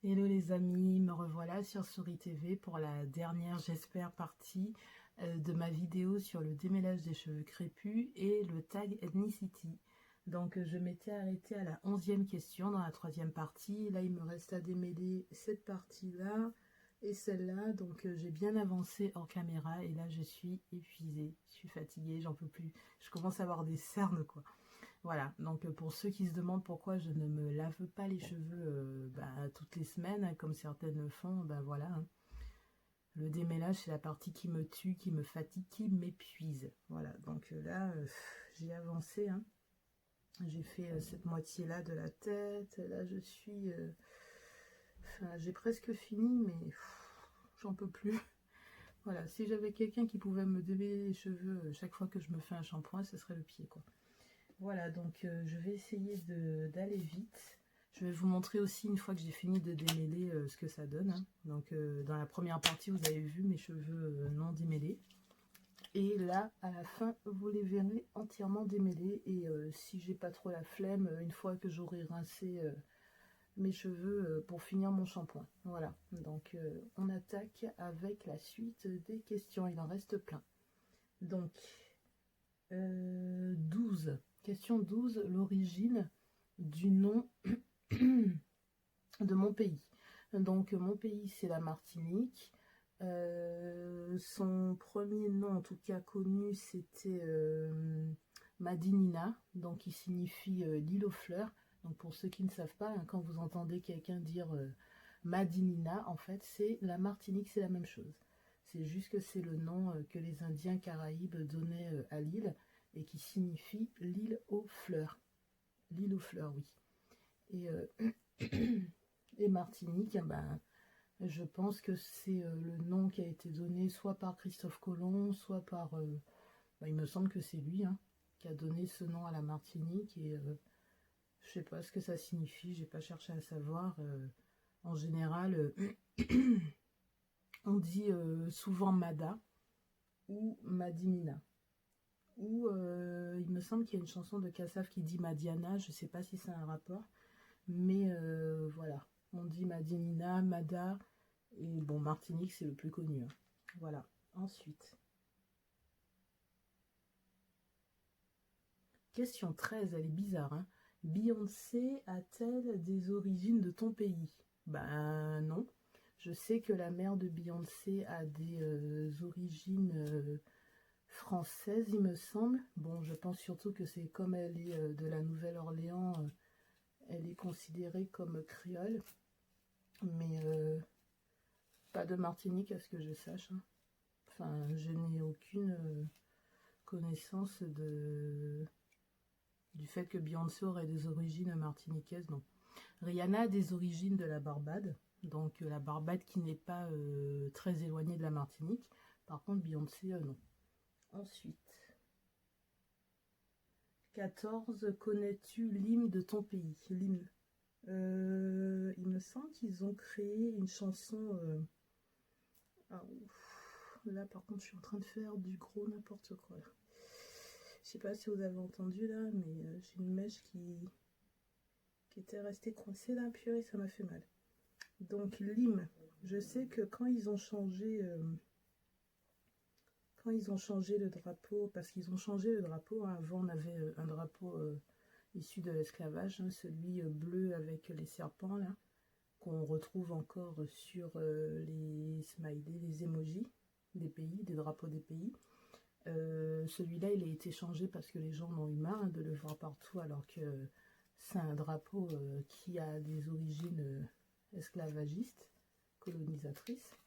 Hello les amis, me revoilà sur Souris TV pour la dernière, j'espère, partie de ma vidéo sur le démêlage des cheveux crépus et le tag ethnicity. Donc je m'étais arrêtée à la 11e question dans la 3e partie. Là il me reste à démêler cette partie-là et celle-là. Donc j'ai bien avancé hors caméra et là je suis épuisée, je suis fatiguée, j'en peux plus. Je commence à avoir des cernes quoi. Voilà, donc pour ceux qui se demandent pourquoi je ne me lave pas les cheveux toutes les semaines, hein, comme certaines le font, voilà. Hein. Le démêlage, c'est la partie qui me tue, qui me fatigue, qui m'épuise. Voilà, donc là, j'ai avancé. Hein. J'ai fait cette moitié-là de la tête. Là, je suis... Enfin, j'ai presque fini, mais j'en peux plus. Voilà, si j'avais quelqu'un qui pouvait me démêler les cheveux chaque fois que je me fais un shampoing, ce serait le pied, quoi. Voilà, donc je vais essayer d'aller vite. Je vais vous montrer aussi, une fois que j'ai fini de démêler, ce que ça donne. Hein. Donc dans la première partie, vous avez vu mes cheveux non démêlés. Et là, à la fin, vous les verrez entièrement démêlés. Et si j'ai pas trop la flemme, une fois que j'aurai rincé mes cheveux pour finir mon shampoing. Voilà, donc on attaque avec la suite des questions. Il en reste plein. Donc, 12. Question 12, l'origine du nom de mon pays. Donc mon pays c'est la Martinique. Son premier nom en tout cas connu c'était Madinina, donc qui signifie l'île aux fleurs. Donc pour ceux qui ne savent pas, hein, quand vous entendez quelqu'un dire Madinina, en fait c'est la Martinique, c'est la même chose. C'est juste que c'est le nom que les Indiens Caraïbes donnaient à l'île et qui signifie l'île aux fleurs. L'île aux fleurs, oui. Et, et Martinique, je pense que c'est le nom qui a été donné soit par Christophe Colomb, soit par... il me semble que c'est lui hein, qui a donné ce nom à la Martinique. Et je sais pas ce que ça signifie, j'ai pas cherché à savoir. En général, on dit souvent Mada ou Madinina. Ou il me semble qu'il y a une chanson de Kassav qui dit Madiana, je sais pas si c'est un rapport, mais voilà, on dit Madinina, Mada, et bon, Martinique c'est le plus connu. Hein. Voilà, ensuite. Question 13, elle est bizarre. Hein. Beyoncé a-t-elle des origines de ton pays? Ben non. Je sais que la mère de Beyoncé a des origines française, il me semble. Bon, je pense surtout que c'est comme elle est de la Nouvelle-Orléans, elle est considérée comme créole, mais pas de Martinique à ce que je sache. Hein. Enfin, je n'ai aucune connaissance du fait que Beyoncé aurait des origines martiniquaises, non. Rihanna a des origines de la Barbade, donc la Barbade qui n'est pas très éloignée de la Martinique. Par contre, Beyoncé, non. Ensuite, 14. Connais-tu l'hymne de ton pays? L'hymne. Il me semble qu'ils ont créé une chanson. Ah, là, par contre, je suis en train de faire du gros n'importe quoi. Je sais pas si vous avez entendu là, mais j'ai une mèche qui était restée coincée là. Purée, ça m'a fait mal. Donc, l'hymne. Je sais que quand ils ont changé. Quand ils ont changé le drapeau, parce qu'ils ont changé le drapeau, hein, avant on avait un drapeau issu de l'esclavage, hein, celui bleu avec les serpents là, qu'on retrouve encore sur les smileys, les emojis des pays, des drapeaux des pays. Celui-là il a été changé parce que les gens en ont eu marre hein, de le voir partout, alors que c'est un drapeau qui a des origines esclavagistes, colonisatrices.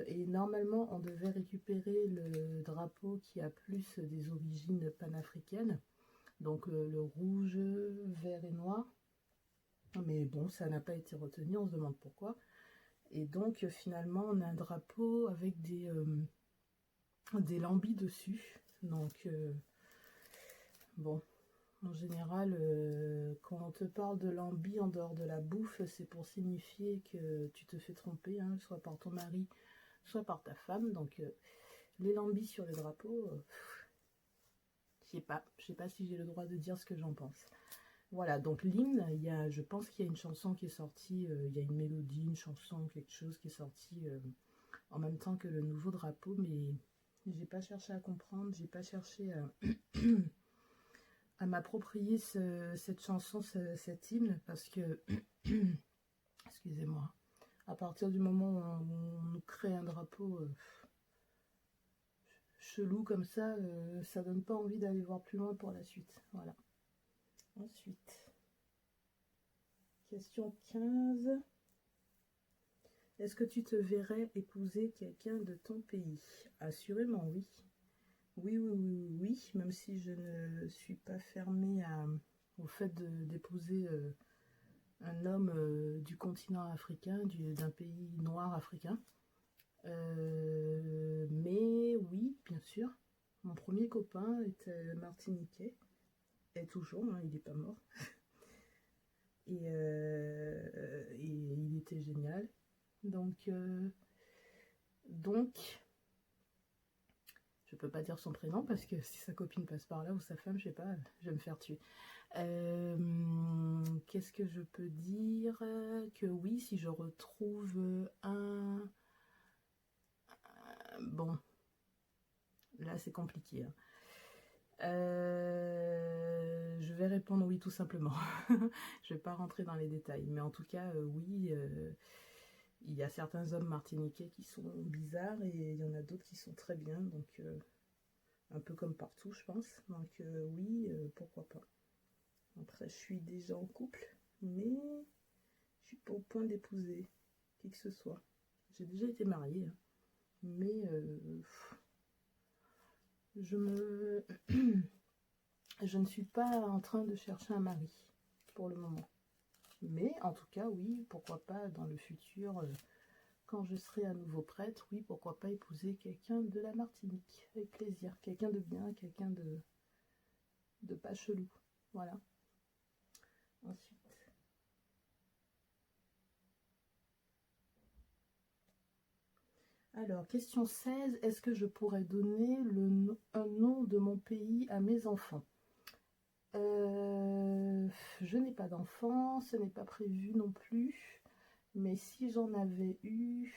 Et normalement on devait récupérer le drapeau qui a plus des origines panafricaines, donc le rouge, vert et noir, mais bon ça n'a pas été retenu, on se demande pourquoi. Et donc finalement on a un drapeau avec des lambis dessus, donc bon, en général quand on te parle de lambis en dehors de la bouffe, c'est pour signifier que tu te fais tromper, hein, soit par ton mari soit par ta femme. Donc les lambis sur le drapeau, je sais pas si j'ai le droit de dire ce que j'en pense. Voilà, donc l'hymne, je pense qu'il y a une chanson qui est sortie, il y a une mélodie, une chanson, quelque chose qui est sorti en même temps que le nouveau drapeau, mais j'ai pas cherché à comprendre, j'ai pas cherché à, à m'approprier cette chanson, cet hymne, parce que, excusez-moi, à partir du moment où on nous crée un drapeau chelou comme ça donne pas envie d'aller voir plus loin pour la suite. Voilà. Ensuite, question 15. Est-ce que tu te verrais épouser quelqu'un de ton pays? Assurément, oui. Oui, oui, oui, oui, oui, même si je ne suis pas fermée au fait d'épouser un homme du continent africain, d'un pays noir africain. Mais oui, bien sûr. Mon premier copain était martiniquais, est toujours, hein, il n'est pas mort. Et il était génial. Donc, je peux pas dire son prénom parce que si sa copine passe par là ou sa femme, je sais pas, je vais me faire tuer. Qu'est-ce que je peux dire? Que oui, si je retrouve bon, là c'est compliqué. Hein. Je vais répondre oui tout simplement. Je vais pas rentrer dans les détails, mais en tout cas, oui. Il y a certains hommes martiniquais qui sont bizarres et il y en a d'autres qui sont très bien, donc un peu comme partout, je pense. Donc oui, pourquoi pas. Après, je suis déjà en couple, mais je suis pas au point d'épouser qui que ce soit. J'ai déjà été mariée, hein, mais je me... je ne suis pas en train de chercher un mari pour le moment. Mais en tout cas, oui, pourquoi pas dans le futur, quand je serai à nouveau prêtre, oui, pourquoi pas épouser quelqu'un de la Martinique, avec plaisir. Quelqu'un de bien, quelqu'un de pas chelou. Voilà. Ensuite. Alors, question 16. Est-ce que je pourrais donner un nom de mon pays à mes enfants? Je n'ai pas d'enfants, ce n'est pas prévu non plus. Mais si j'en avais eu,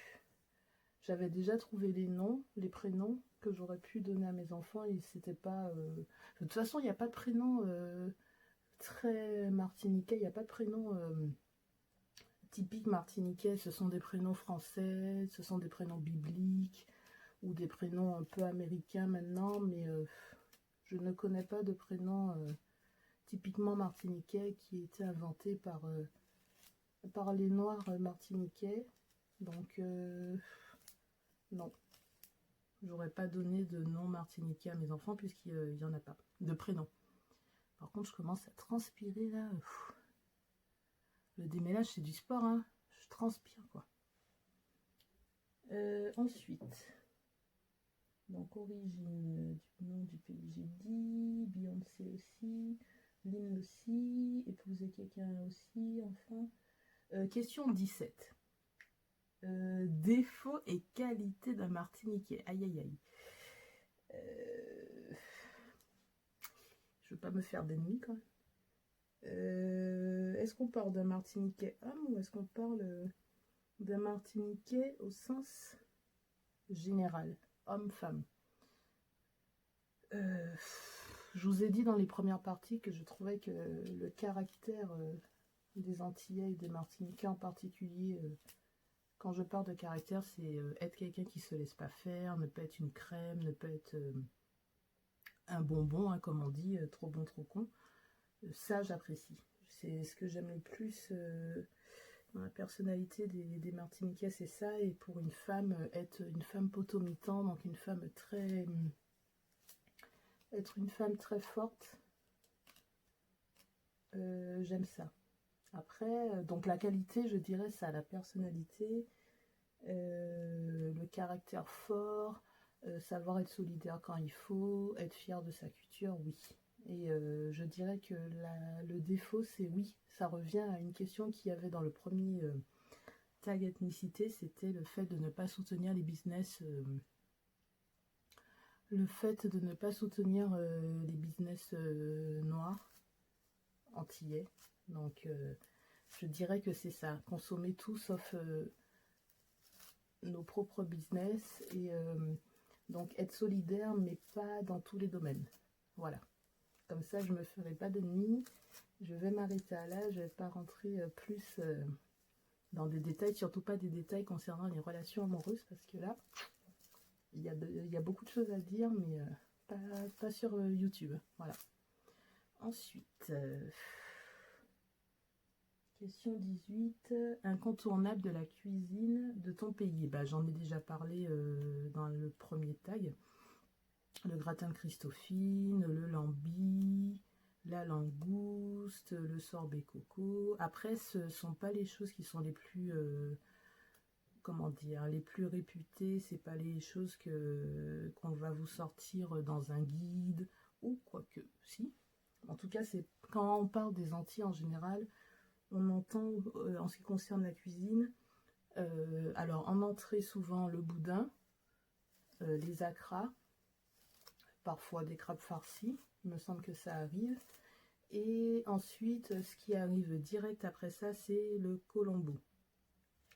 j'avais déjà trouvé les noms, les prénoms que j'aurais pu donner à mes enfants et c'était pas... De toute façon, il n'y a pas de prénom très martiniquais, il n'y a pas de prénom typique martiniquais, ce sont des prénoms français, ce sont des prénoms bibliques ou des prénoms un peu américains maintenant, mais je ne connais pas de prénom typiquement martiniquais qui a été inventé par les Noirs martiniquais. Donc non, j'aurais pas donné de nom martiniquais à mes enfants puisqu'il n'y en a pas, de prénom. Par contre, je commence à transpirer là. Le démêlage, c'est du sport, hein. Je transpire, quoi. Ensuite, donc origine du nom du pays, j'ai dit. Beyoncé aussi. Lynn aussi. Épouser quelqu'un aussi, enfin. Question 17. Défaut et qualité d'un Martiniquais. Aïe, aïe, aïe. Je veux pas me faire d'ennemis, quand même. Est-ce qu'on parle d'un Martiniquais homme ou est-ce qu'on parle d'un Martiniquais au sens général, homme-femme? Je vous ai dit dans les premières parties que je trouvais que le caractère des Antillais et des Martiniquais en particulier, quand je parle de caractère, c'est être quelqu'un qui se laisse pas faire, ne pas être une crème, ne pas être un bonbon, hein, comme on dit, trop bon, trop con. Ça, j'apprécie. C'est ce que j'aime le plus dans la personnalité des Martiniquais, c'est ça. Et pour une femme, être une femme potomitan, donc une femme très... être une femme très forte, j'aime ça. Après, donc la qualité, je dirais ça, la personnalité, le caractère fort, savoir être solidaire quand il faut, être fier de sa culture, oui. Et je dirais que le défaut, c'est oui, ça revient à une question qu'il y avait dans le premier tag ethnicité, c'était le fait de ne pas soutenir les business, noirs antillais. Donc je dirais que c'est ça, consommer tout sauf nos propres business et donc être solidaire mais pas dans tous les domaines. Voilà, comme ça je me ferai pas d'ennemis. Je vais m'arrêter à là, je vais pas rentrer plus dans des détails, surtout pas des détails concernant les relations amoureuses, parce que là il y a beaucoup de choses à dire, mais pas sur YouTube. Voilà. Ensuite, question 18. Incontournable de la cuisine de ton pays. Bah, j'en ai déjà parlé dans le premier tag. Le gratin de Christophine, le lambi, la langouste, le sorbet coco. Après, ce ne sont pas les choses qui sont les plus... comment dire, les plus réputées, c'est pas les choses qu'on va vous sortir dans un guide, ou quoique, si. En tout cas, c'est quand on parle des Antilles en général, on entend, en ce qui concerne la cuisine, alors en entrée souvent le boudin, les acras, parfois des crabes farcis, il me semble que ça arrive. Et ensuite, ce qui arrive direct après ça, c'est le colombo.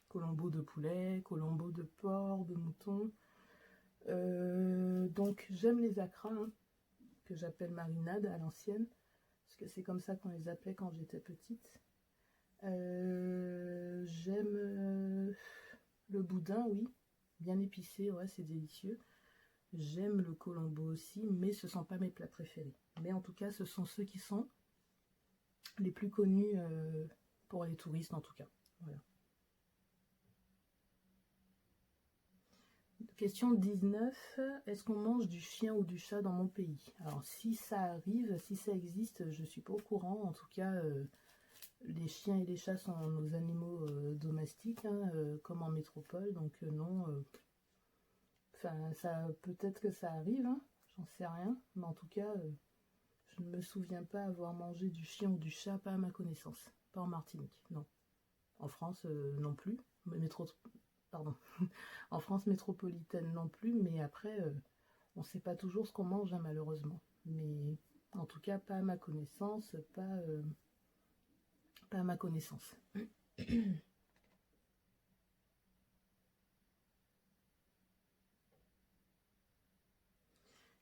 Colombo de poulet, colombo de porc, de mouton. Donc j'aime les acras, hein, que j'appelle marinade à l'ancienne, parce que c'est comme ça qu'on les appelait quand j'étais petite. J'aime le boudin, oui, bien épicé, ouais, c'est délicieux. J'aime le colombo aussi, mais ce ne sont pas mes plats préférés. Mais en tout cas, ce sont ceux qui sont les plus connus pour les touristes, en tout cas. Voilà. Question 19. Est-ce qu'on mange du chien ou du chat dans mon pays? Alors, si ça arrive, si ça existe, je ne suis pas au courant. En tout cas, les chiens et les chats sont nos animaux domestiques, hein, comme en métropole. Donc, non. Enfin, ça peut-être que ça arrive, hein, j'en sais rien. Mais en tout cas, je ne me souviens pas avoir mangé du chien ou du chat, pas à ma connaissance. Pas en Martinique, non. En France, non plus. Pardon. En France métropolitaine non plus, mais après, on ne sait pas toujours ce qu'on mange, hein, malheureusement. Mais en tout cas, pas à ma connaissance, pas à ma connaissance.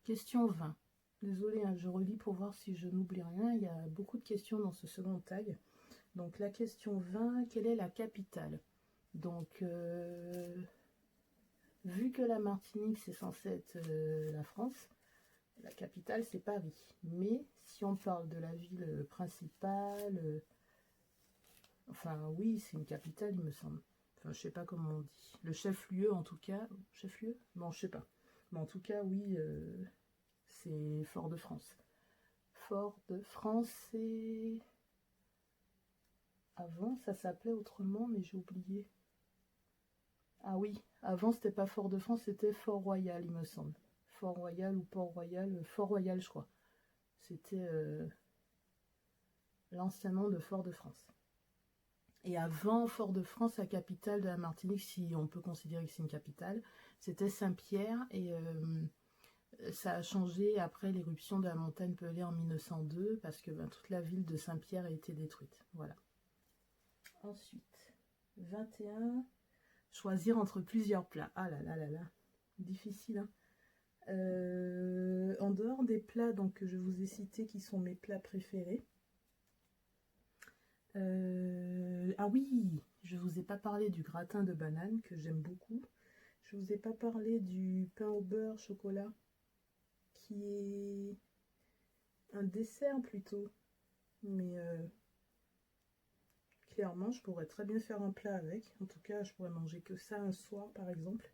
Question 20. Désolée, hein, je relis pour voir si je n'oublie rien. Il y a beaucoup de questions dans ce second tag. Donc la question 20, quelle est la capitale? Donc, vu que la Martinique, c'est censé être la France, la capitale, c'est Paris. Mais si on parle de la ville principale, enfin oui, c'est une capitale, il me semble. Enfin, je sais pas comment on dit. Le chef-lieu, en tout cas. Chef-lieu? Non, je sais pas. Mais en tout cas, oui, c'est Fort-de-France. Fort-de-France, c'est... Avant, ça s'appelait autrement, mais j'ai oublié. Ah oui, avant, c'était pas Fort-de-France, c'était Fort-Royal, il me semble. Fort-Royal ou Port-Royal, Fort-Royal, je crois. C'était l'ancien nom de Fort-de-France. Et avant Fort-de-France, la capitale de la Martinique, si on peut considérer que c'est une capitale, c'était Saint-Pierre. Et ça a changé après l'éruption de la montagne Pelée en 1902, parce que toute la ville de Saint-Pierre a été détruite. Voilà. Ensuite, 21. Choisir entre plusieurs plats. Ah là là là là. Difficile, hein. En dehors des plats donc, que je vous ai cités, qui sont mes plats préférés. Ah oui, je vous ai pas parlé du gratin de banane, que j'aime beaucoup. Je vous ai pas parlé du pain au beurre chocolat, qui est un dessert plutôt. Mais clairement, je pourrais très bien faire un plat avec. En tout cas, je pourrais manger que ça un soir, par exemple.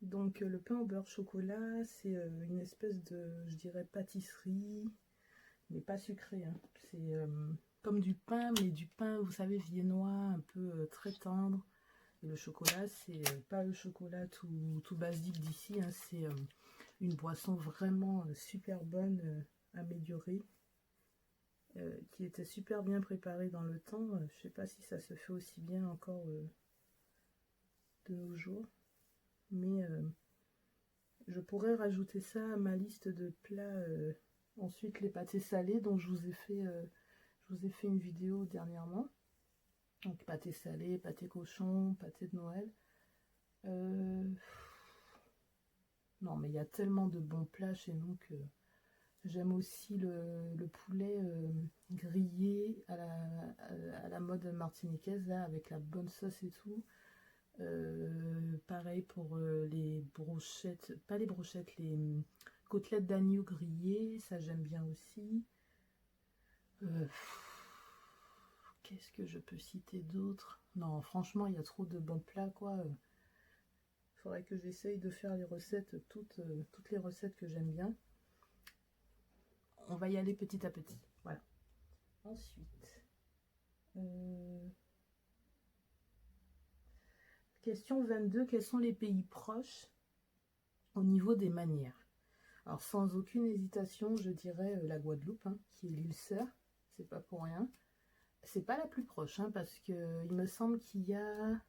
Donc, le pain au beurre chocolat, c'est une espèce de, je dirais, pâtisserie, mais pas sucré, hein. C'est comme du pain, mais du pain, vous savez, viennois, un peu très tendre. Et le chocolat, c'est pas le chocolat tout basique d'ici, hein. C'est une boisson vraiment super bonne, améliorée, qui était super bien préparée dans le temps. Je sais pas si ça se fait aussi bien encore de nos jours. Mais je pourrais rajouter ça à ma liste de plats. Ensuite, les pâtés salés dont je vous Je vous ai fait une vidéo dernièrement. Donc pâté salé, pâté cochon, pâté de Noël. Non, mais il y a tellement de bons plats chez nous que j'aime aussi le poulet grillé à la mode martiniquaise, là, avec la bonne sauce et tout. Pareil pour les brochettes, pas les brochettes, les côtelettes d'agneau grillées, ça j'aime bien aussi. Qu'est-ce que je peux citer d'autre? Non, franchement, il y a trop de bons plats, quoi. Faudrait que j'essaye de faire les recettes, toutes les recettes que j'aime bien. On va y aller petit à petit. Voilà. Ensuite, question 22. Quels sont les pays proches au niveau des manières? Alors, sans aucune hésitation, je dirais la Guadeloupe, hein, qui est l'île sœur. C'est pas pour rien. C'est pas la plus proche, hein, parce que il me semble qu'il y a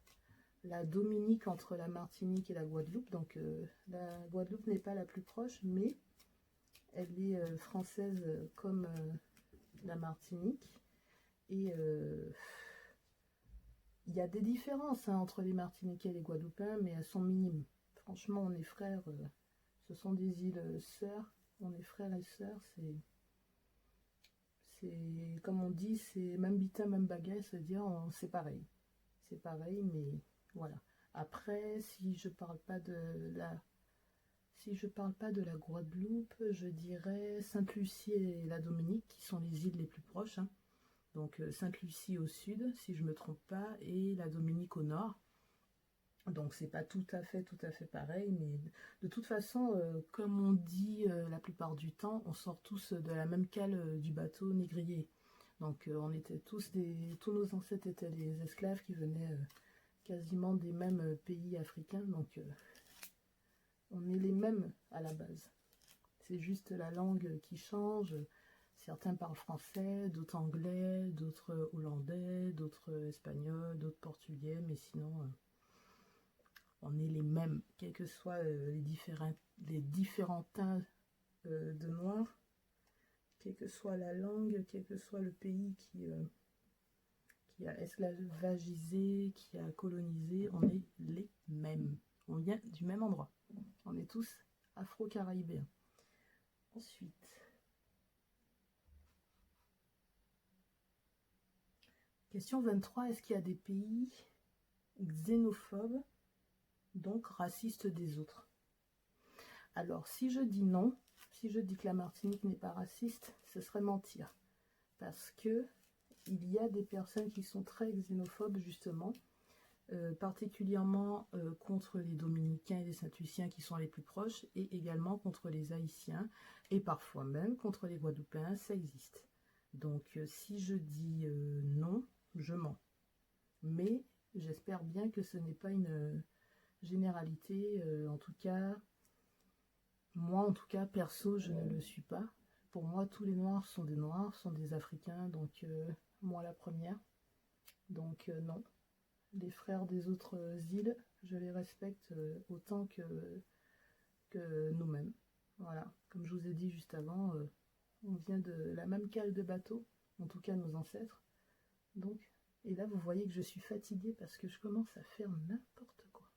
la Dominique entre la Martinique et la Guadeloupe. Donc, la Guadeloupe n'est pas la plus proche, mais elle est française comme la Martinique. Et il y a des différences, hein, entre les Martiniquais et les Guadeloupéens, mais elles sont minimes. Franchement, on est frères. Ce sont des îles sœurs. On est frères et sœurs. C'est comme on dit, c'est même bitin, même baguette, c'est-à-dire c'est pareil. C'est pareil, mais voilà. Après, si je parle pas de la Guadeloupe, je dirais Sainte-Lucie et la Dominique, qui sont les îles les plus proches, hein. Donc Sainte-Lucie au sud, si je me trompe pas, et la Dominique au nord. Donc c'est pas tout à fait pareil, mais de toute façon, comme on dit la plupart du temps, on sort tous de la même cale du bateau négrier. Donc on était tous tous nos ancêtres étaient des esclaves qui venaient quasiment des mêmes pays africains, donc on est les mêmes à la base. C'est juste la langue qui change. Certains parlent français, d'autres anglais, d'autres hollandais, d'autres espagnols, d'autres portugais, mais sinon on est les mêmes, quels que soient les différents teints de noir, quelle que soit la langue, quel que soit le pays qui a esclavagisé, qui a colonisé, on est les mêmes. On vient du même endroit. On est tous afro-caribéens. Ensuite, question 23. Est-ce qu'il y a des pays xénophobes, donc racistes des autres? Alors, si je dis non, si je dis que la Martinique n'est pas raciste, ce serait mentir. Parce que il y a des personnes qui sont très xénophobes, justement, particulièrement contre les Dominicains et les Saint-Luciens qui sont les plus proches, et également contre les Haïtiens, et parfois même contre les Guadeloupéens, ça existe. Donc si je dis non, je mens. Mais j'espère bien que ce n'est pas une généralité, en tout cas, moi en tout cas, perso, je ne le suis pas. Pour moi, tous les Noirs, sont des Africains, donc moi la première. Donc non. Les frères des autres îles, je les respecte autant que nous-mêmes. Voilà, comme je vous ai dit juste avant, on vient de la même cale de bateau, en tout cas nos ancêtres. Donc, et là vous voyez que je suis fatiguée parce que je commence à faire n'importe quoi.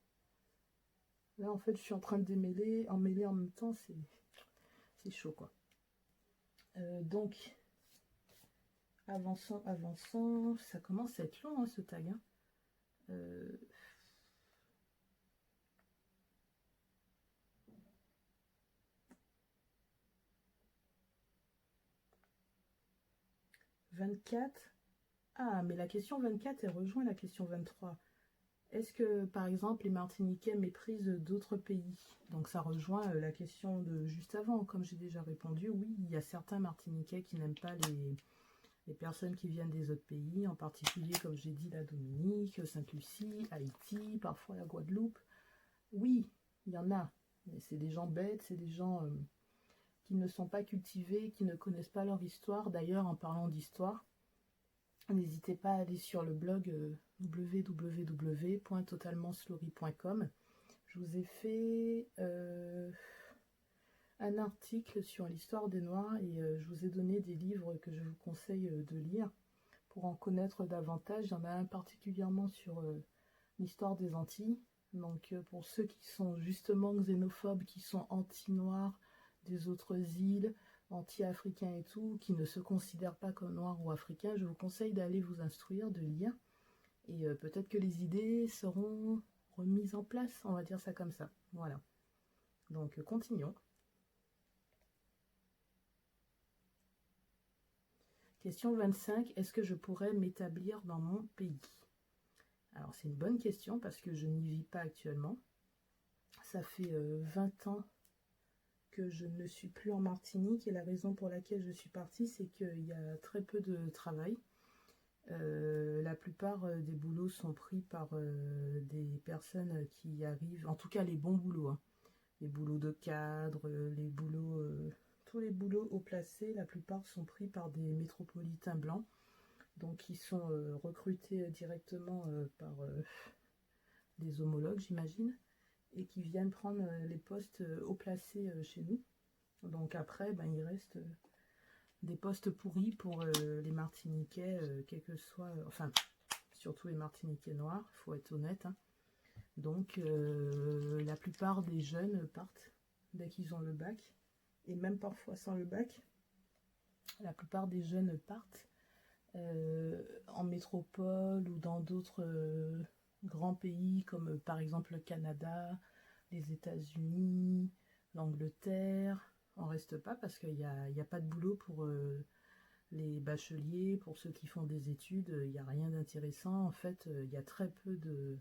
Là en fait je suis en train de démêler, en mêler en même temps, c'est chaud quoi. Donc, avançons, ça commence à être long hein, ce tag. Hein. 24. Ah, mais la question 24, elle rejoint la question 23. Est-ce que, par exemple, les Martiniquais méprisent d'autres pays? Donc ça rejoint la question de juste avant. Comme j'ai déjà répondu, oui, il y a certains Martiniquais qui n'aiment pas les personnes qui viennent des autres pays, en particulier, comme j'ai dit, la Dominique, Sainte-Lucie, Haïti, parfois la Guadeloupe. Oui, il y en a. Mais c'est des gens bêtes, c'est des gens qui ne sont pas cultivés, qui ne connaissent pas leur histoire. D'ailleurs, en parlant d'histoire, n'hésitez pas à aller sur le blog www.totalentslory.com. Je vous ai fait un article sur l'histoire des Noirs et je vous ai donné des livres que je vous conseille de lire pour en connaître davantage. Il y en a un particulièrement sur l'histoire des Antilles. Donc pour ceux qui sont justement xénophobes, qui sont anti-noirs des autres îles, anti-africains et tout, qui ne se considèrent pas comme noirs ou africains, je vous conseille d'aller vous instruire, de lire. Et peut-être que les idées seront remises en place, on va dire ça comme ça. Voilà. Donc continuons. Question 25. Est-ce que je pourrais m'établir dans mon pays? Alors c'est une bonne question parce que je n'y vis pas actuellement. Ça fait 20 ans que je ne suis plus en Martinique et la raison pour laquelle je suis partie, c'est qu'il y a très peu de travail. La plupart des boulots sont pris par des personnes qui arrivent, en tout cas les bons boulots, hein. Les boulots de cadre, les boulots, tous les boulots haut placés, la plupart sont pris par des métropolitains blancs, donc ils sont recrutés directement par des homologues, j'imagine, et qui viennent prendre les postes haut placés chez nous. Donc après, ben, il reste des postes pourris pour les Martiniquais, quel que soit, enfin, surtout les Martiniquais noirs, il faut être honnête, hein. Donc la plupart des jeunes partent dès qu'ils ont le bac, et même parfois sans le bac. La plupart des jeunes partent en métropole ou dans d'autres grands pays comme par exemple le Canada, les États-Unis, l'Angleterre. On reste pas parce qu'il n'y a pas de boulot pour les bacheliers, pour ceux qui font des études. Il n'y a rien d'intéressant. En fait, il y a très peu de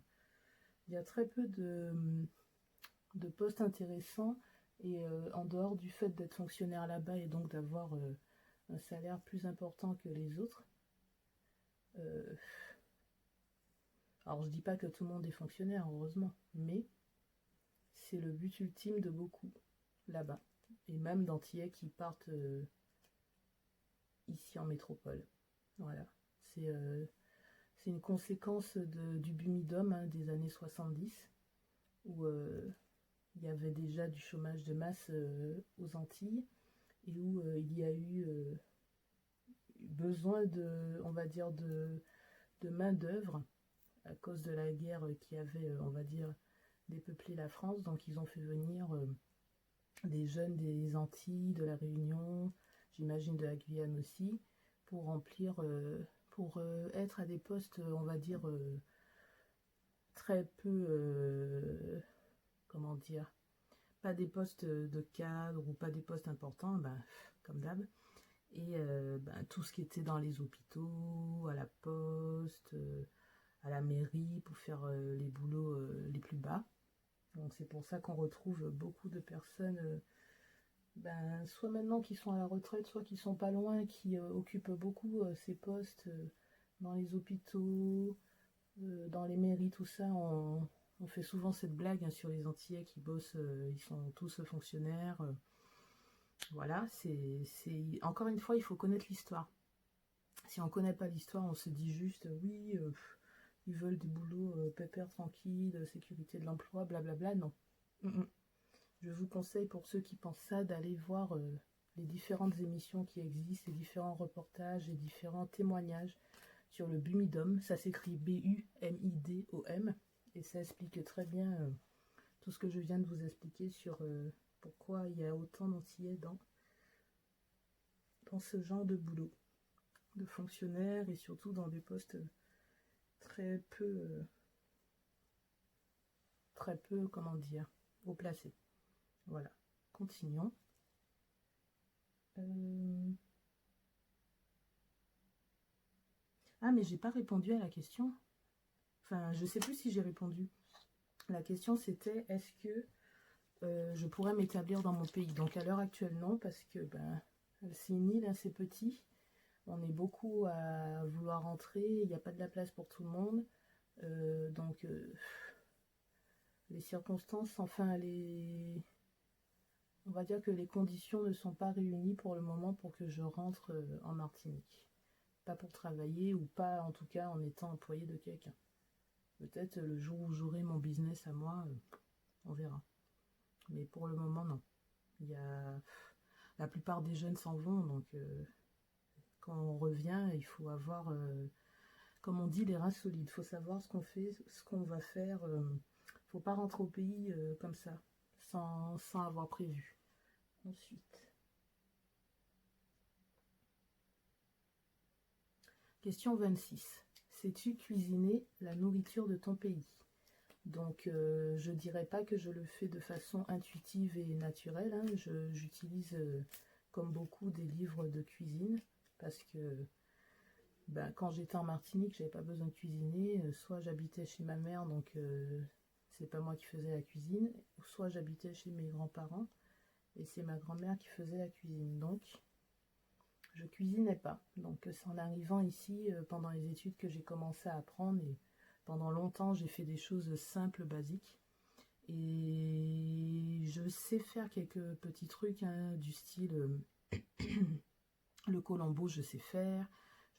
postes intéressants. Et en dehors du fait d'être fonctionnaire là-bas et donc d'avoir un salaire plus important que les autres, alors je dis pas que tout le monde est fonctionnaire, heureusement, mais c'est le but ultime de beaucoup là-bas. Et même d'Antillais qui partent ici en métropole. Voilà. C'est une conséquence du Bumidum, hein, des années 70, où il y avait déjà du chômage de masse aux Antilles, et où il y a eu besoin de, on va dire, de main-d'œuvre à cause de la guerre qui avait, on va dire, dépeuplé la France. Donc ils ont fait venir des jeunes des Antilles, de la Réunion, j'imagine de la Guyane aussi, pour remplir, pour être à des postes, on va dire, très peu, comment dire, pas des postes de cadre ou pas des postes importants, ben, comme d'hab. Et ben, tout ce qui était dans les hôpitaux, à la poste, à la mairie, pour faire les boulots les plus bas. Donc c'est pour ça qu'on retrouve beaucoup de personnes, ben, soit maintenant qui sont à la retraite, soit qui sont pas loin, qui occupent beaucoup ces postes dans les hôpitaux, dans les mairies, tout ça. On fait souvent cette blague, hein, sur les Antillais qui bossent, ils sont tous fonctionnaires. Voilà, encore une fois, il faut connaître l'histoire. Si on ne connaît pas l'histoire, on se dit juste oui, ils veulent des boulots pépère, tranquille, sécurité de l'emploi, blablabla. Non. Je vous conseille, pour ceux qui pensent ça, d'aller voir les différentes émissions qui existent, les différents reportages, les différents témoignages sur le Bumidum. Ça s'écrit B-U-M-I-D-O-M, et ça explique très bien tout ce que je viens de vous expliquer sur pourquoi il y a autant d'Antillais dans ce genre de boulot, de fonctionnaires, et surtout dans des postes très peu, comment dire, haut placés. Voilà, continuons. Ah, mais j'ai pas répondu à la question. Enfin, je sais plus si j'ai répondu. La question c'était, est-ce que je pourrais m'établir dans mon pays? Donc à l'heure actuelle, non, parce que ben, c'est une île assez petite. On est beaucoup à vouloir rentrer, il n'y a pas de la place pour tout le monde. Donc les circonstances, enfin on va dire que les conditions ne sont pas réunies pour le moment pour que je rentre en Martinique. Pas pour travailler, ou pas en tout cas en étant employé de quelqu'un. Peut-être le jour où j'aurai mon business à moi, on verra. Mais pour le moment, non. La plupart des jeunes s'en vont, donc quand on revient, il faut avoir, comme on dit, les reins solides. Il faut savoir ce qu'on fait, ce qu'on va faire. Faut pas rentrer au pays comme ça, sans avoir prévu. Ensuite, question 26. Sais-tu cuisiner la nourriture de ton pays? Donc, je dirais pas que je le fais de façon intuitive et naturelle. Hein. J'utilise, comme beaucoup, des livres de cuisine parce que ben, quand j'étais en Martinique, j'avais pas besoin de cuisiner. Soit j'habitais chez ma mère, donc c'est pas moi qui faisais la cuisine, soit j'habitais chez mes grands-parents et c'est ma grand-mère qui faisait la cuisine. Donc, je cuisinais pas. Donc, c'est en arrivant ici, pendant les études, que j'ai commencé à apprendre. Et pendant longtemps, j'ai fait des choses simples, basiques. Et je sais faire quelques petits trucs, hein, du style le colombo, je sais faire.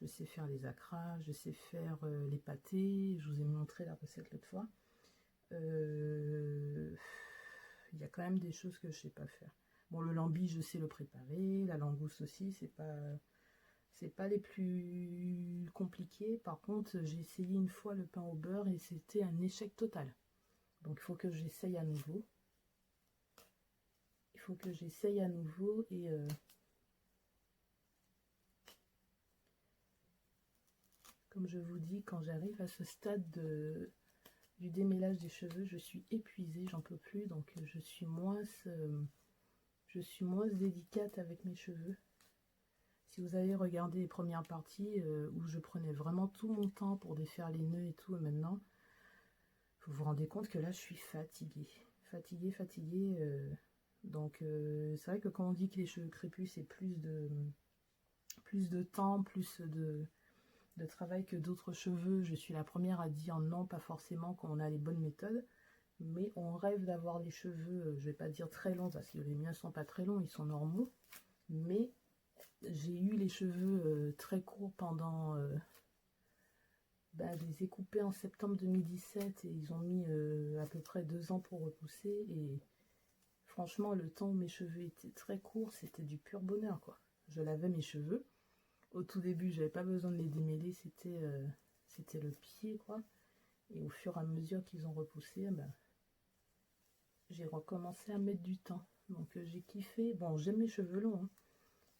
Je sais faire les acras, je sais faire les pâtés. Je vous ai montré la recette l'autre fois. Il y a quand même des choses que je sais pas faire. Bon, le lambi, je sais le préparer. La langouste aussi, c'est pas les plus compliqués. Par contre, j'ai essayé une fois le pain au beurre et c'était un échec total. Donc, il faut que j'essaye à nouveau. Il faut que j'essaye à nouveau et comme je vous dis, quand j'arrive à ce stade du démêlage des cheveux, je suis épuisée, j'en peux plus. Donc, je suis moins délicate avec mes cheveux. Si vous avez regardé les premières parties où je prenais vraiment tout mon temps pour défaire les nœuds et tout, et maintenant, vous vous rendez compte que là, je suis fatiguée. Fatiguée. Donc, c'est vrai que quand on dit que les cheveux crépus, c'est plus de temps, plus de travail que d'autres cheveux, je suis la première à dire non, pas forcément quand on a les bonnes méthodes. Mais on rêve d'avoir les cheveux, je vais pas dire très longs, parce que les miens sont pas très longs, ils sont normaux. Mais j'ai eu les cheveux très courts pendant... je les ai coupés en septembre 2017 et ils ont mis à peu près 2 ans pour repousser. Et franchement, le temps où mes cheveux étaient très courts, c'était du pur bonheur, quoi. Je lavais mes cheveux. Au tout début, j'avais pas besoin de les démêler, c'était le pied, quoi. Et au fur et à mesure qu'ils ont repoussé, j'ai recommencé à mettre du temps. Donc j'ai kiffé. Bon, j'aime mes cheveux longs, hein,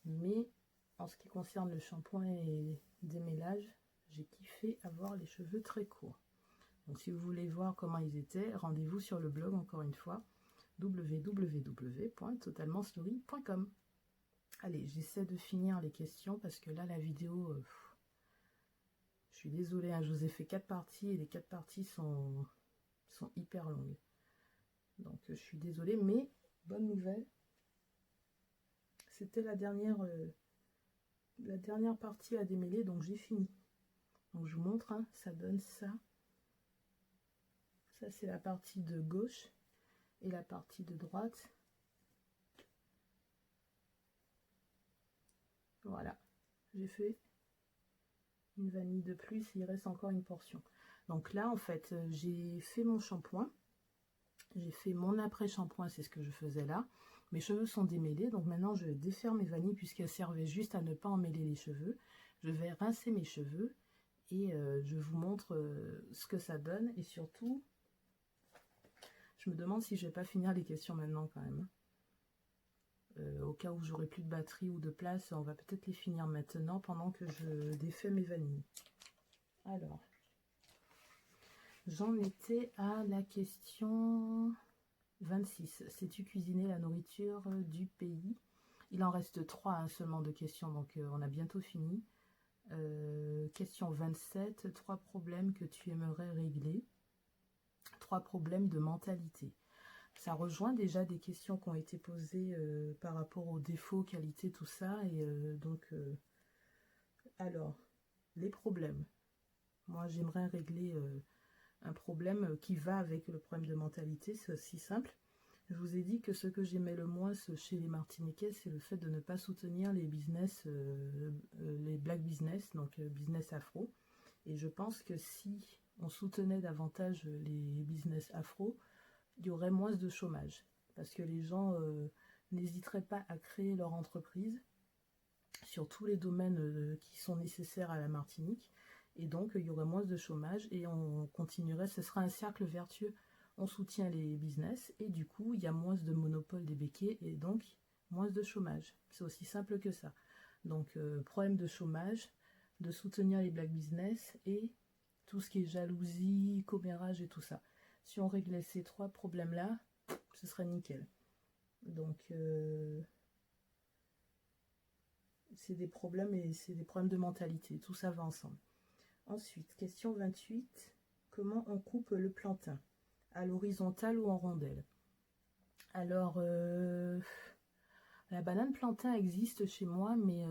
mais en ce qui concerne le shampoing et démêlage, j'ai kiffé avoir les cheveux très courts. Donc si vous voulez voir comment ils étaient, rendez-vous sur le blog, encore une fois, www.totalentslory.com. Allez, j'essaie de finir les questions parce que là, la vidéo, je suis désolée, hein, je vous ai fait 4 parties et les 4 parties sont hyper longues. Donc, je suis désolée, mais bonne nouvelle, c'était la dernière partie à démêler, donc j'ai fini. Donc, je vous montre, hein, ça donne ça. Ça, c'est la partie de gauche et la partie de droite. Voilà, j'ai fait une vanille de plus, il reste encore une portion. Donc là, en fait, j'ai fait mon shampoing. J'ai fait mon après-shampoing, c'est ce que je faisais là. Mes cheveux sont démêlés, donc maintenant je vais défaire mes vanilles puisqu'elles servaient juste à ne pas emmêler les cheveux. Je vais rincer mes cheveux et je vous montre ce que ça donne. Et surtout, je me demande si je vais pas finir les questions maintenant quand même. Au cas où j'aurai plus de batterie ou de place, on va peut-être les finir maintenant pendant que je défais mes vanilles. Alors, j'en étais à la question 26. Sais-tu cuisiner la nourriture du pays? Il en reste 3 hein, seulement de questions, donc on a bientôt fini. Question 27. 3 problèmes que tu aimerais régler. 3 problèmes de mentalité. Ça rejoint déjà des questions qui ont été posées par rapport aux défauts, qualités, tout ça. Et alors, les problèmes. Moi, j'aimerais régler un problème qui va avec le problème de mentalité. C'est aussi simple. Je vous ai dit que ce que j'aimais le moins chez les Martiniquais, c'est le fait de ne pas soutenir les business, les black business, donc business afro. Et je pense que si on soutenait davantage les business afro, il y aurait moins de chômage. Parce que les gens n'hésiteraient pas à créer leur entreprise sur tous les domaines qui sont nécessaires à la Martinique. Et donc, il y aurait moins de chômage et on continuerait, ce sera un cercle vertueux. On soutient les business et du coup, il y a moins de monopole des béquets et donc moins de chômage. C'est aussi simple que ça. Donc, problème de chômage, de soutenir les black business et tout ce qui est jalousie, commérage et tout ça. Si on réglait ces 3 problèmes-là, ce serait nickel. Donc, c'est des problèmes et c'est des problèmes de mentalité. Tout ça va ensemble. Ensuite, question 28. Comment on coupe le plantain? À l'horizontale ou en rondelle? Alors, la banane plantain existe chez moi, mais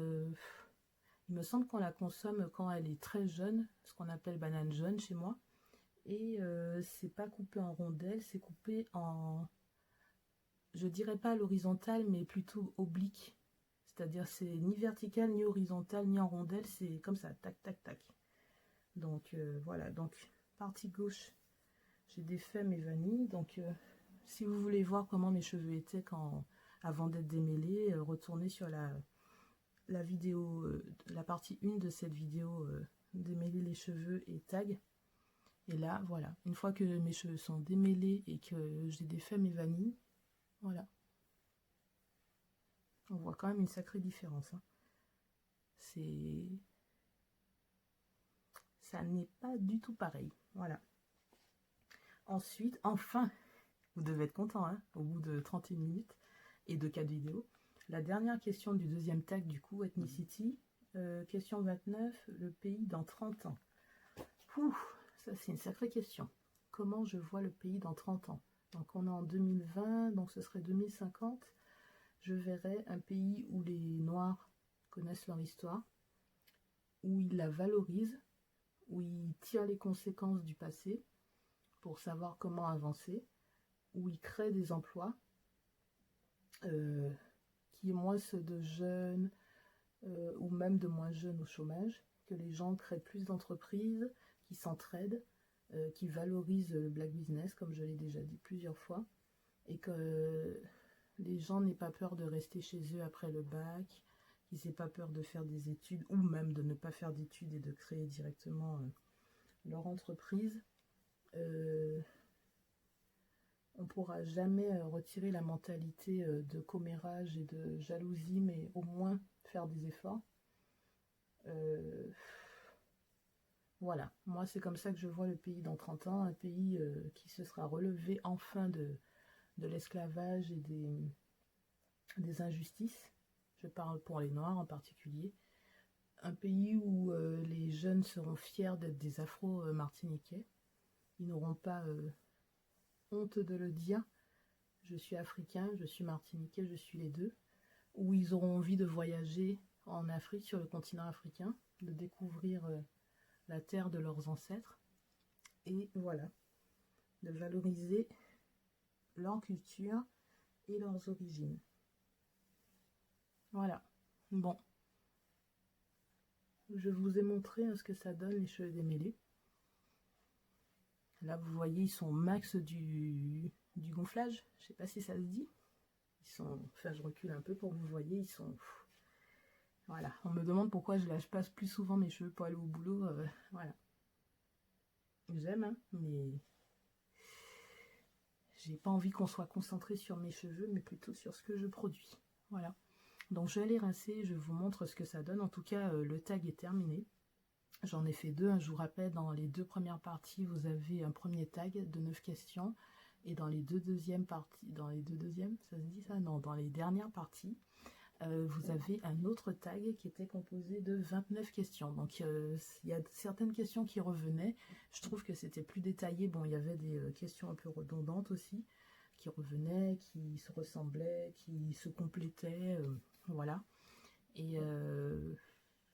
il me semble qu'on la consomme quand elle est très jeune, ce qu'on appelle banane jaune chez moi. Et c'est pas coupé en rondelle, c'est coupé en, je dirais pas à l'horizontale, mais plutôt oblique. C'est-à-dire c'est ni vertical, ni horizontal, ni en rondelle, c'est comme ça, tac, tac, tac. Donc voilà, donc partie gauche, j'ai défait mes vanilles. Donc si vous voulez voir comment mes cheveux étaient avant d'être démêlés, retournez sur la vidéo, la partie 1 de cette vidéo, démêler les cheveux et tag. Et là, voilà, une fois que mes cheveux sont démêlés et que j'ai défait mes vanilles, voilà. On voit quand même une sacrée différence. Hein. Ça n'est pas du tout pareil. Voilà. Ensuite, enfin, vous devez être content, hein, au bout de 31 minutes et de 4 vidéos. La dernière question du deuxième tag, du coup, Ethnicity. Question 29, le pays dans 30 ans. Ouh, ça c'est une sacrée question. Comment je vois le pays dans 30 ans? Donc on est en 2020, donc ce serait 2050. Je verrais un pays où les Noirs connaissent leur histoire, où ils la valorisent, où ils tirent les conséquences du passé pour savoir comment avancer, où ils créent des emplois, qui est moins ceux de jeunes ou même de moins jeunes au chômage, que les gens créent plus d'entreprises, qui s'entraident, qui valorisent le black business, comme je l'ai déjà dit plusieurs fois, et que les gens n'aient pas peur de rester chez eux après le bac, qu'ils n'aient pas peur de faire des études, ou même de ne pas faire d'études et de créer directement leur entreprise. On ne pourra jamais retirer la mentalité de commérage et de jalousie, mais au moins faire des efforts. Voilà, moi c'est comme ça que je vois le pays dans 30 ans, un pays qui se sera relevé enfin de l'esclavage et des injustices. Je parle pour les Noirs en particulier. Un pays où les jeunes seront fiers d'être des Afro-Martiniquais. Ils n'auront pas honte de le dire. Je suis africain, je suis martiniquais, je suis les deux. Où ils auront envie de voyager en Afrique, sur le continent africain, de découvrir la terre de leurs ancêtres. Et voilà, de valoriser leur culture et leurs origines. Voilà, bon. Je vous ai montré ce que ça donne, les cheveux démêlés. Là, vous voyez, ils sont au max du gonflage. Je sais pas si ça se dit. Ils sont... Enfin, je recule un peu pour que vous voyez, ils sont... Voilà, on me demande pourquoi je lâche pas plus souvent mes cheveux pour aller au boulot. Voilà. J'aime, hein, mais... J'ai pas envie qu'on soit concentré sur mes cheveux, mais plutôt sur ce que je produis. Voilà. Donc je vais aller rincer, je vous montre ce que ça donne. En tout cas, le tag est terminé. J'en ai fait 2, hein, je vous rappelle, dans les 2 premières parties, vous avez un premier tag de 9 questions. Et dans les 2 deuxièmes parties, dans les 2 deuxièmes, ça se dit ça? Non, dans les dernières parties, vous avez un autre tag qui était composé de 29 questions. Donc il y a certaines questions qui revenaient. Je trouve que c'était plus détaillé. Bon, il y avait des questions un peu redondantes aussi, qui revenaient, qui se ressemblaient, qui se complétaient. Voilà. Et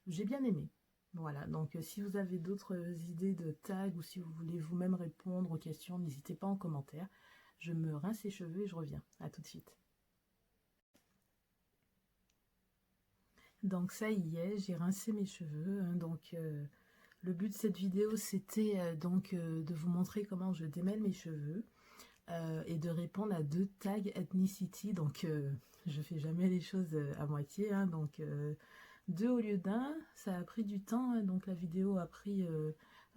j'ai bien aimé. Voilà, donc si vous avez d'autres idées de tags ou si vous voulez vous-même répondre aux questions, n'hésitez pas en commentaire. Je me rince les cheveux et je reviens. À tout de suite. Donc ça y est, j'ai rincé mes cheveux. Hein, donc le but de cette vidéo, c'était de vous montrer comment je démêle mes cheveux. et de répondre à 2 tags ethnicity. Donc je fais jamais les choses à moitié, hein, donc 2 au lieu d'un. Ça a pris du temps, hein, donc la vidéo a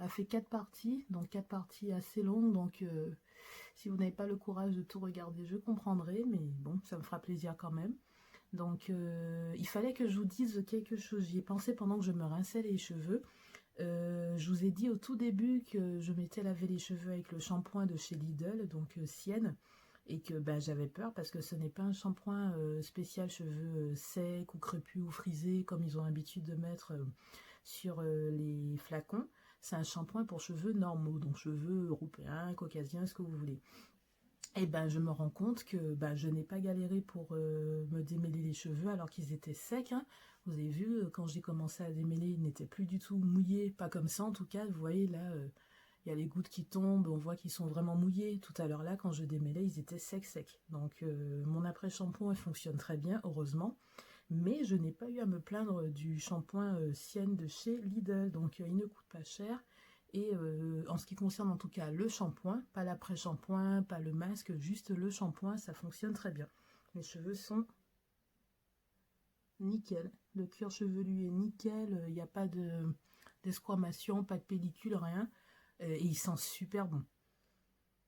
fait 4 parties, donc 4 parties assez longues. Donc si vous n'avez pas le courage de tout regarder, je comprendrai, mais bon, ça me fera plaisir quand même. Donc il fallait que je vous dise quelque chose. J'y ai pensé pendant que je me rinçais les cheveux. Je vous ai dit au tout début que je m'étais lavé les cheveux avec le shampoing de chez Lidl, donc Sienne, et que j'avais peur parce que ce n'est pas un shampoing spécial cheveux secs ou crépus ou frisés comme ils ont l'habitude de mettre sur les flacons. C'est un shampoing pour cheveux normaux, donc cheveux européens, caucasiens, ce que vous voulez. Et je me rends compte que je n'ai pas galéré pour me démêler les cheveux alors qu'ils étaient secs, hein. Vous avez vu, quand j'ai commencé à démêler, ils n'étaient plus du tout mouillés, pas comme ça en tout cas. Vous voyez là, il y a les gouttes qui tombent, on voit qu'ils sont vraiment mouillés. Tout à l'heure là, quand je démêlais, ils étaient secs. Donc mon après-shampoing fonctionne très bien, heureusement. Mais je n'ai pas eu à me plaindre du shampoing Sienne de chez Lidl, donc il ne coûte pas cher. Et en ce qui concerne en tout cas le shampoing, pas l'après-shampoing, pas le masque, juste le shampoing, ça fonctionne très bien. Mes cheveux sont nickel. Le cuir chevelu est nickel, il n'y a pas d'esquamation, pas de pellicule, rien. Et il sent super bon.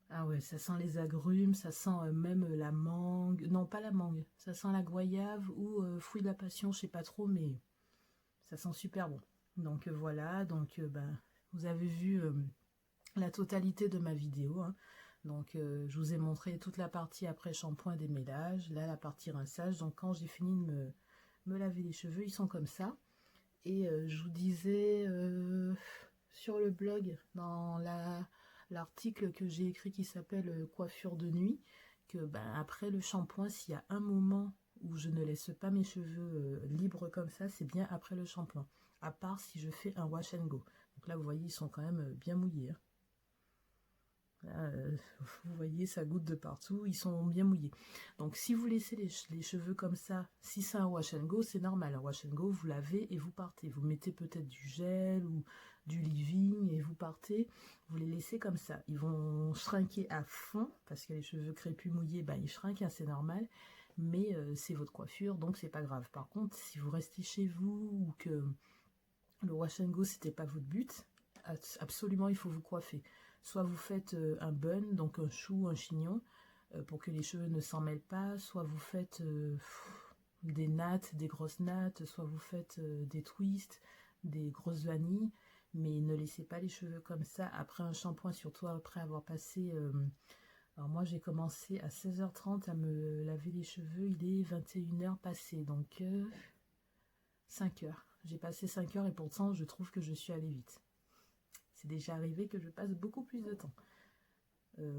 Ah ouais, ça sent les agrumes, ça sent même la mangue. Non, pas la mangue, ça sent la goyave ou fruit de la passion, je sais pas trop, mais ça sent super bon. Donc voilà, donc vous avez vu la totalité de ma vidéo, hein. Donc je vous ai montré toute la partie après shampoing démêlage, là la partie rinçage. Donc quand j'ai fini de me laver les cheveux, ils sont comme ça. Et je vous disais sur le blog, dans l'article que j'ai écrit qui s'appelle coiffure de nuit, que après le shampoing, s'il y a un moment où je ne laisse pas mes cheveux libres comme ça, c'est bien après le shampoing, à part si je fais un wash and go. Donc là vous voyez, ils sont quand même bien mouillés, hein. Là, vous voyez, ça goutte de partout, ils sont bien mouillés. Donc si vous laissez les cheveux comme ça, si c'est un wash and go, c'est normal. Un wash and go, vous lavez et vous partez. Vous mettez peut-être du gel ou du leave-in et vous partez. Vous les laissez comme ça. Ils vont shrinker à fond, parce que les cheveux crépus mouillés, ils shrinkent, hein, c'est normal. Mais c'est votre coiffure, donc c'est pas grave. Par contre, si vous restez chez vous ou que le wash and go, c'était pas votre but, absolument, il faut vous coiffer. Soit vous faites un bun, donc un chou, un chignon, pour que les cheveux ne s'en mêlent pas. Soit vous faites des nattes, des grosses nattes. Soit vous faites des twists, des grosses vanilles. Mais ne laissez pas les cheveux comme ça après un shampoing, surtout après avoir passé... alors moi, j'ai commencé à 16h30 à me laver les cheveux. Il est 21h passé, donc 5 heures. J'ai passé 5 heures et pourtant, je trouve que je suis allée vite. C'est déjà arrivé que je passe beaucoup plus de temps.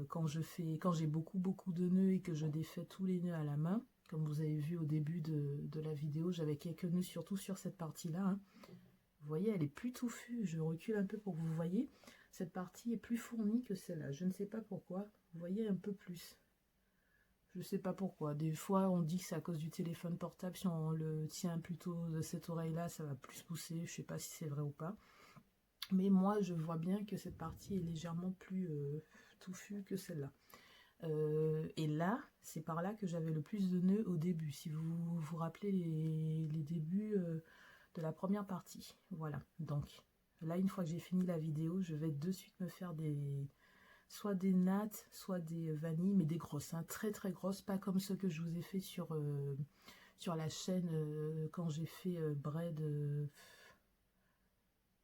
Quand j'ai beaucoup de nœuds et que je défais tous les nœuds à la main, comme vous avez vu au début de la vidéo, j'avais quelques nœuds surtout sur cette partie-là, hein. Vous voyez, elle est plus touffue. Je recule un peu pour que vous voyez. Cette partie est plus fournie que celle-là. Je ne sais pas pourquoi. Vous voyez un peu plus. Je ne sais pas pourquoi. Des fois, on dit que c'est à cause du téléphone portable. Si on le tient plutôt de cette oreille-là, ça va plus pousser. Je ne sais pas si c'est vrai ou pas. Mais moi, je vois bien que cette partie est légèrement plus touffue que celle-là. Et là, c'est par là que j'avais le plus de nœuds au début. Si vous vous rappelez les débuts de la première partie. Voilà. Donc, là, une fois que j'ai fini la vidéo, je vais de suite me faire soit des nattes, soit des vanilles, mais des grosses, hein, très très grosses, pas comme ceux que je vous ai fait sur la chaîne quand j'ai fait braid...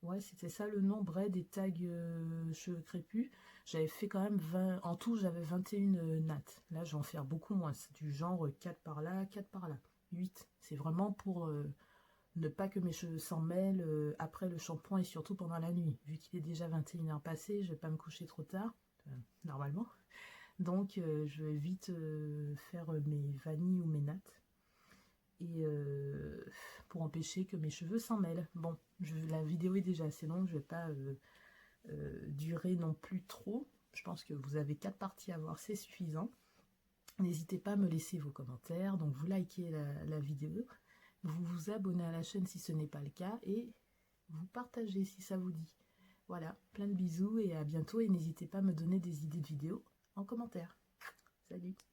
ouais, c'était ça le nom, braid et tag cheveux crépus. J'avais fait quand même 20, en tout j'avais 21 nattes. Là, je vais en faire beaucoup moins. C'est du genre 4 par là, 4 par là. 8. C'est vraiment pour ne pas que mes cheveux s'en mêlent après le shampoing et surtout pendant la nuit. Vu qu'il est déjà 21h passé, je ne vais pas me coucher trop tard, normalement. Donc, je vais vite faire mes vanilles ou mes nattes. Et pour empêcher que mes cheveux s'en mêlent. Bon, la vidéo est déjà assez longue, je ne vais pas durer non plus trop. Je pense que vous avez 4 parties à voir, c'est suffisant. N'hésitez pas à me laisser vos commentaires, donc vous likez la vidéo, vous vous abonnez à la chaîne si ce n'est pas le cas, et vous partagez si ça vous dit. Voilà, plein de bisous et à bientôt, et n'hésitez pas à me donner des idées de vidéos en commentaire. Salut!